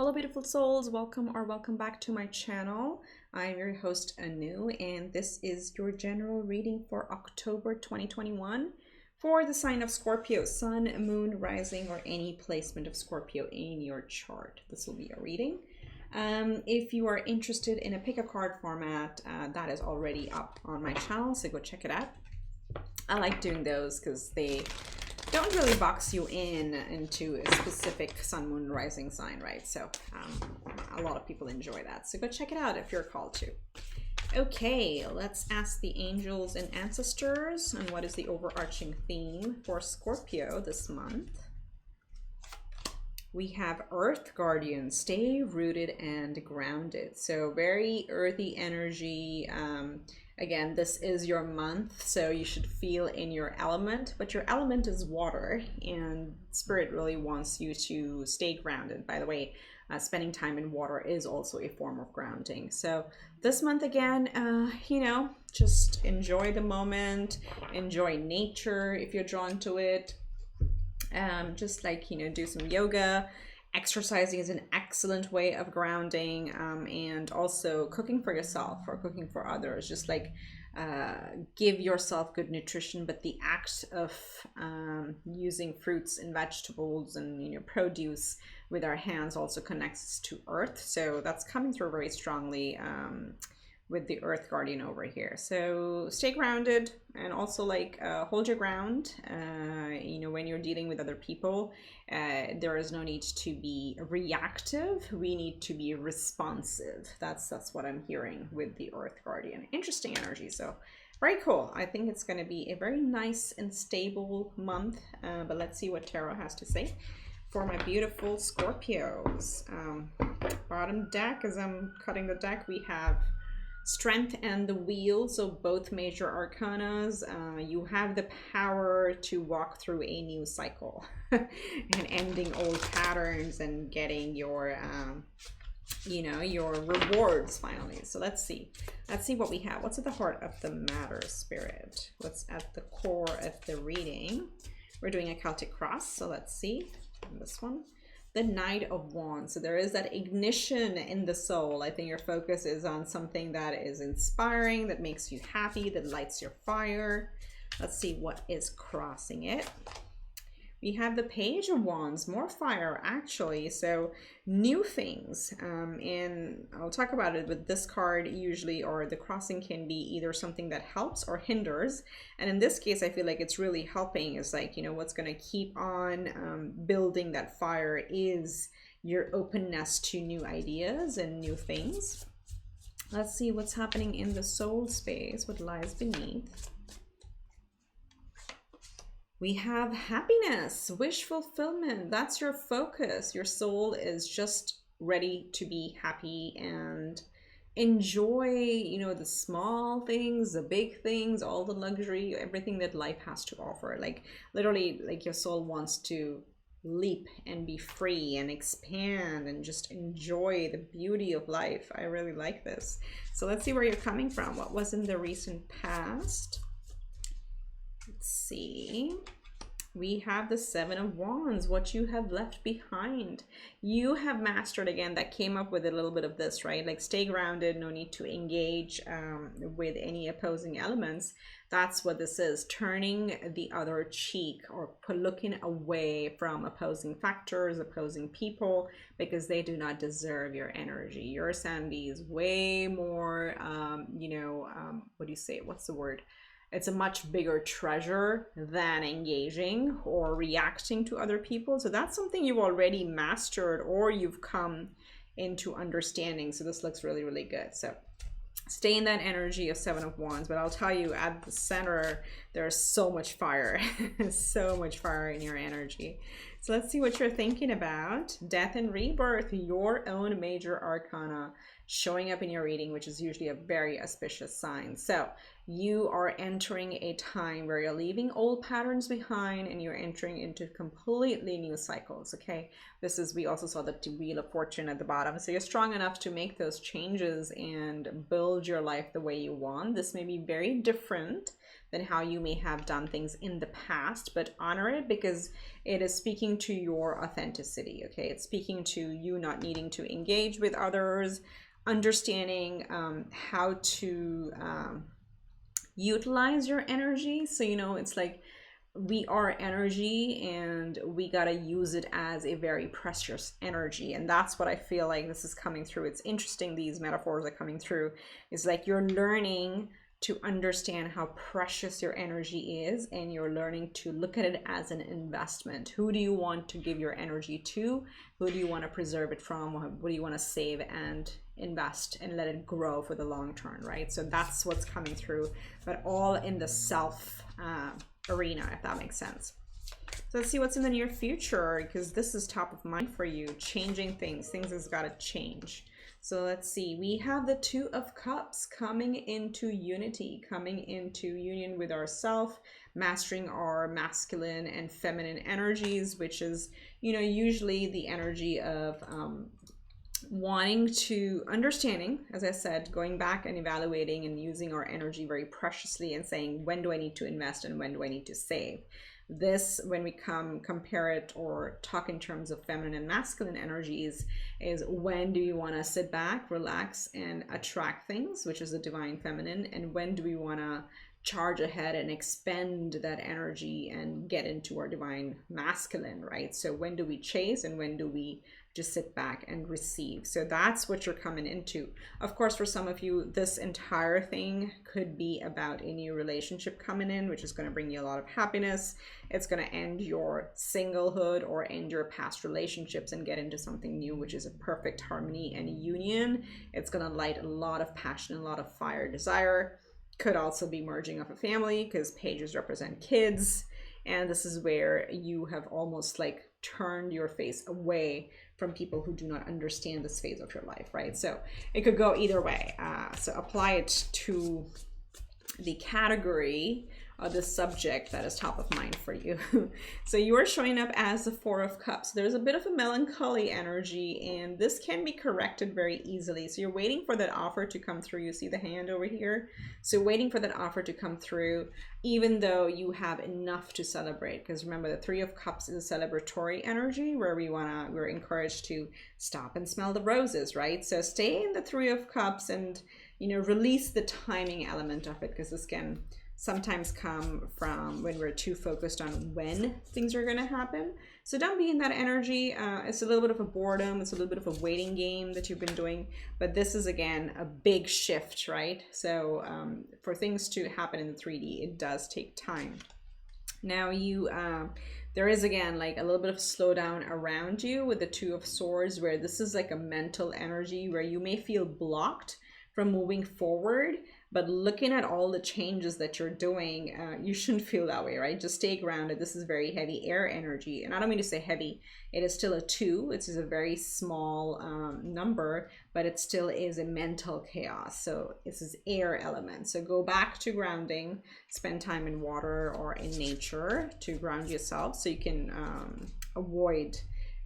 Hello beautiful souls, welcome or welcome back to my channel. I'm your host Anu and this is your general reading for October 2021 for the sign of Scorpio, sun, moon, rising, or any placement of Scorpio in your chart. This will be your reading. If you are interested in a pick a card format, that is already up on my channel, so go check it out. I like doing those because they don't really box you into a specific sun, moon, rising sign, right? So a lot of people enjoy that. So go check it out if you're called to. Okay, let's ask the angels and ancestors and what is the overarching theme for Scorpio this month. We have Earth Guardian, stay rooted and grounded. So very earthy energy. Again, this is your month, so you should feel in your element, but your element is water, and Spirit really wants you to stay grounded. By the way, spending time in water is also a form of grounding. So this month, again, just enjoy the moment, enjoy nature if you're drawn to it. Just like, do some yoga. Exercising is an excellent way of grounding, and also cooking for yourself or cooking for others. Just like give yourself good nutrition, but the act of using fruits and vegetables and produce with our hands also connects to earth. So that's coming through very strongly with the Earth Guardian over here. So stay grounded and also hold your ground. When you're dealing with other people, there is no need to be reactive. We need to be responsive. That's what I'm hearing with the Earth Guardian. Interesting energy. So very cool. I think it's going to be a very nice and stable month. But let's see what Tarot has to say for my beautiful Scorpios. Bottom deck, as I'm cutting the deck, we have Strength and the Wheel, so both major arcanas. You have the power to walk through a new cycle and ending old patterns and getting your your rewards finally. So let's see what we have. What's at the heart of the matter, Spirit? What's at the core of the reading? We're doing a Celtic cross, so let's see this one. The Knight of Wands. So there is that ignition in the soul. I think your focus is on something that is inspiring, that makes you happy, that lights your fire. Let's see what is crossing it. We have the Page of Wands, more fire actually. So new things, and I'll talk about it with this card usually, or the crossing can be either something that helps or hinders. And in this case, I feel like it's really helping. Is what's going to keep on building that fire is your openness to new ideas and new things. Let's see what's happening in the soul space, what lies beneath. We have happiness, wish fulfillment. That's your focus. Your soul is just ready to be happy and enjoy, the small things, the big things, all the luxury, everything that life has to offer. Literally, your soul wants to leap and be free and expand and just enjoy the beauty of life. I really like this. So let's see where you're coming from. What was in the recent past? Let's see. We have the Seven of Wands, what you have left behind. You have mastered, again, that came up with a little bit of this, right? Stay grounded, no need to engage with any opposing elements. That's what this is, turning the other cheek or looking away from opposing factors, opposing people, because they do not deserve your energy. Your sanity is way more, what do you say? What's the word? It's a much bigger treasure than engaging or reacting to other people. So that's something you've already mastered or you've come into understanding. So this looks really, really good. So stay in that energy of Seven of Wands. But I'll tell you, at the center, there's so much fire. So much fire in your energy. So let's see what you're thinking about. Death and Rebirth, your own major arcana showing up in your reading, which is usually a very auspicious sign. So you are entering a time where you're leaving old patterns behind and you're entering into completely new cycles. Okay, we also saw the Wheel of Fortune at the bottom. So you're strong enough to make those changes and build your life the way you want. This may be very different than how you may have done things in the past, but honor it because it is speaking to your authenticity, okay? It's speaking to you not needing to engage with others, understanding how to utilize your energy. So, you know, it's like we are energy and we got to use it as a very precious energy. And that's what I feel like this is coming through. It's interesting, these metaphors are coming through. It's like you're learning to understand how precious your energy is, and you're learning to look at it as an investment. Who do you want to give your energy to? Who do you want to preserve it from? What do you want to save and invest and let it grow for the long term, right? So that's what's coming through, but all in the self arena, if that makes sense. So let's see what's in the near future, because this is top of mind for you. Changing things has got to change. So let's see, we have the Two of Cups coming into unity, coming into union with ourself, mastering our masculine and feminine energies, which is, you know, usually the energy of wanting to, understanding, as I said, going back and evaluating and using our energy very preciously and saying, when do I need to invest and when do I need to save? This, when we compare it or talk in terms of feminine and masculine energies, is when do you want to sit back, relax, and attract things, which is the divine feminine, and when do we want to charge ahead and expend that energy and get into our divine masculine, right? So when do we chase and when do we just sit back and receive? So that's what you're coming into. Of course, for some of you, this entire thing could be about a new relationship coming in, which is going to bring you a lot of happiness. It's going to end your singlehood or end your past relationships and get into something new, which is a perfect harmony and union. It's going to light a lot of passion, a lot of fire, desire. Could also be merging of a family, because pages represent kids. And this is where you have almost like turned your face away from people who do not understand this phase of your life, right? So it could go either way. So apply it to the category of the subject that is top of mind for you. So you are showing up as the Four of Cups. There's a bit of a melancholy energy, and this can be corrected very easily. So you're waiting for that offer to come through. You see the hand over here? So waiting for that offer to come through, even though you have enough to celebrate. Because remember, the Three of Cups is a celebratory energy where we're encouraged to stop and smell the roses, right? So stay in the Three of Cups and, you know, release the timing element of it, because this can sometimes come from when we're too focused on when things are going to happen. So don't be in that energy. It's a little bit of a boredom. It's a little bit of a waiting game that you've been doing. But this is, again, a big shift, right? So for things to happen in the 3D, it does take time. Now there is, again, like a little bit of slowdown around you with the Two of Swords, where this is like a mental energy where you may feel blocked from moving forward. But looking at all the changes that you're doing, you shouldn't feel that way, right? Just stay grounded. This is very heavy air energy. And I don't mean to say heavy. It is still a 2. It is a very small number, but it still is a mental chaos. So this is air element. So go back to grounding. Spend time in water or in nature to ground yourself so you can avoid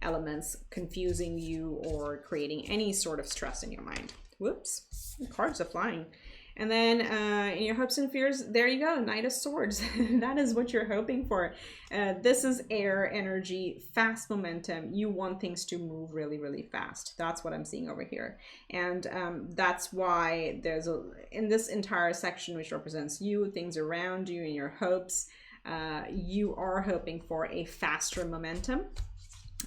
elements confusing you or creating any sort of stress in your mind. Whoops, the cards are flying. And then in your hopes and fears, there you go, Knight of Swords. That is what you're hoping for. This is air energy, fast momentum. You want things to move really, really fast. That's what I'm seeing over here. And that's why there's in this entire section, which represents you, things around you, and your hopes, you are hoping for a faster momentum.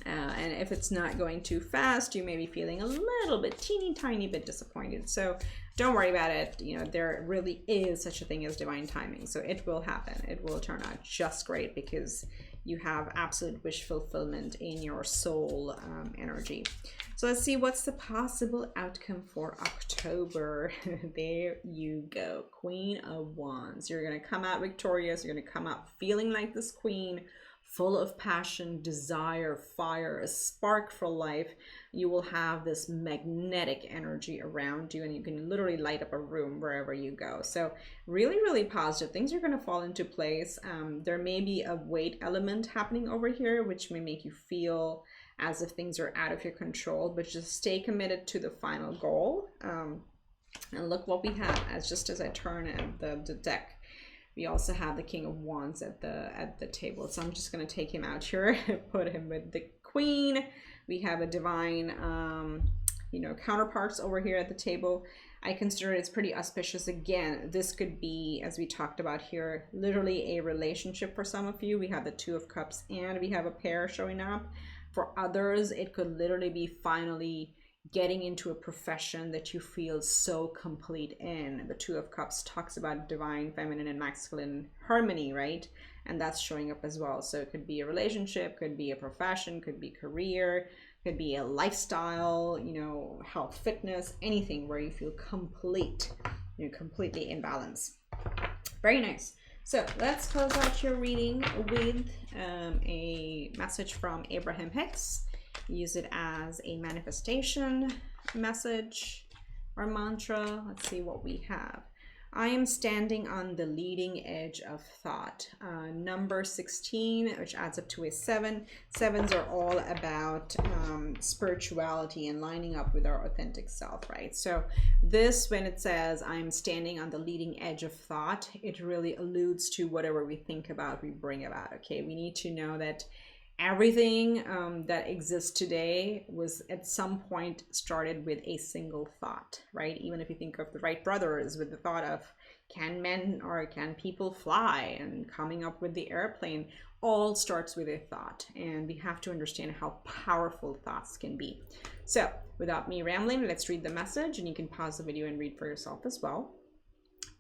And if it's not going too fast, you may be feeling a little bit, teeny tiny bit disappointed. So don't worry about it. You know, there really is such a thing as divine timing. So it will happen. It will turn out just great because you have absolute wish fulfillment in your soul energy. So let's see what's the possible outcome for October. There you go. Queen of Wands. You're going to come out victorious. You're going to come out feeling like this queen, full of passion, desire, fire, a spark for life. You will have this magnetic energy around you, and you can literally light up a room wherever you go. So really, really positive. Things are going to fall into place. There may be a weight element happening over here, which may make you feel as if things are out of your control, but just stay committed to the final goal. And look what we have as I turn the deck. We also have the King of Wands at the table. So I'm just going to take him out here, put him with the Queen. We have a divine, you know, counterparts over here at the table. I consider it's pretty auspicious. Again, this could be, as we talked about here, literally a relationship for some of you. We have the Two of Cups and we have a pair showing up. For others, it could literally be finally getting into a profession that you feel so complete in. The Two of Cups talks about divine, feminine, and masculine harmony, right? And that's showing up as well. So it could be a relationship, could be a profession, could be career, could be a lifestyle, you know, health, fitness, anything where you feel complete, you know, completely in balance. Very nice. So let's close out your reading with a message from Abraham Hicks. Use it as a manifestation message or mantra. Let's see what we have. I am standing on the leading edge of thought. Number 16, which adds up to a 7. Sevens are all about spirituality and lining up with our authentic self, right? So this, when it says I'm standing on the leading edge of thought, it really alludes to whatever we think about, we bring about, okay? We need to know that everything that exists today was at some point started with a single thought, right? Even if you think of the Wright brothers with the thought of can men or can people fly, and coming up with the airplane, all starts with a thought. And we have to understand how powerful thoughts can be. So without me rambling, let's read the message, and you can pause the video and read for yourself as well.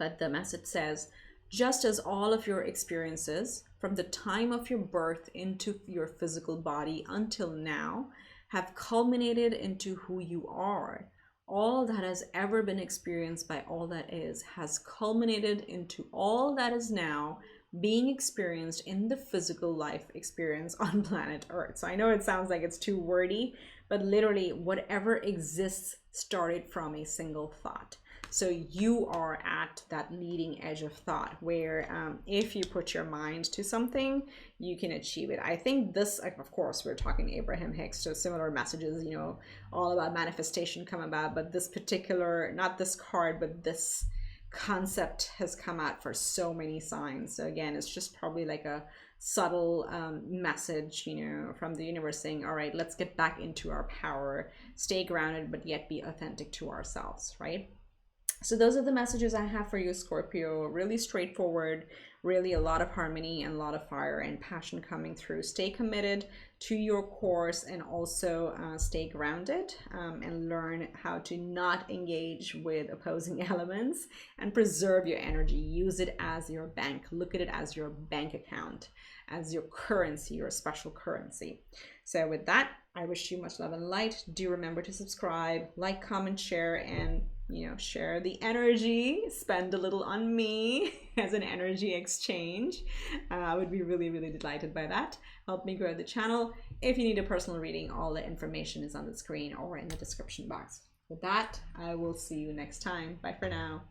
But the message says, just as all of your experiences from the time of your birth into your physical body until now have culminated into who you are, all that has ever been experienced by all that is has culminated into all that is now being experienced in the physical life experience on planet Earth. So I know it sounds like it's too wordy, but literally whatever exists started from a single thought. So you are at that leading edge of thought where if you put your mind to something, you can achieve it. I think this, of course, we're talking Abraham Hicks, so similar messages, you know, all about manifestation come about, but this particular, not this card, but this concept has come out for so many signs. So again, it's just probably like a subtle message, you know, from the universe saying, all right, let's get back into our power, stay grounded, but yet be authentic to ourselves, right? So those are the messages I have for you, Scorpio. Really straightforward, really a lot of harmony and a lot of fire and passion coming through. Stay committed to your course and also stay grounded and learn how to not engage with opposing elements and preserve your energy. Use it as your bank. Look at it as your bank account, as your currency, your special currency. So with that, I wish you much love and light. Do remember to subscribe, like, comment, share, and share the energy. Spend a little on me as an energy exchange. I would be really, really delighted by that. Help me grow the channel. If you need a personal reading, all the information is on the screen or in the description box. With that, I will see you next time. Bye for now.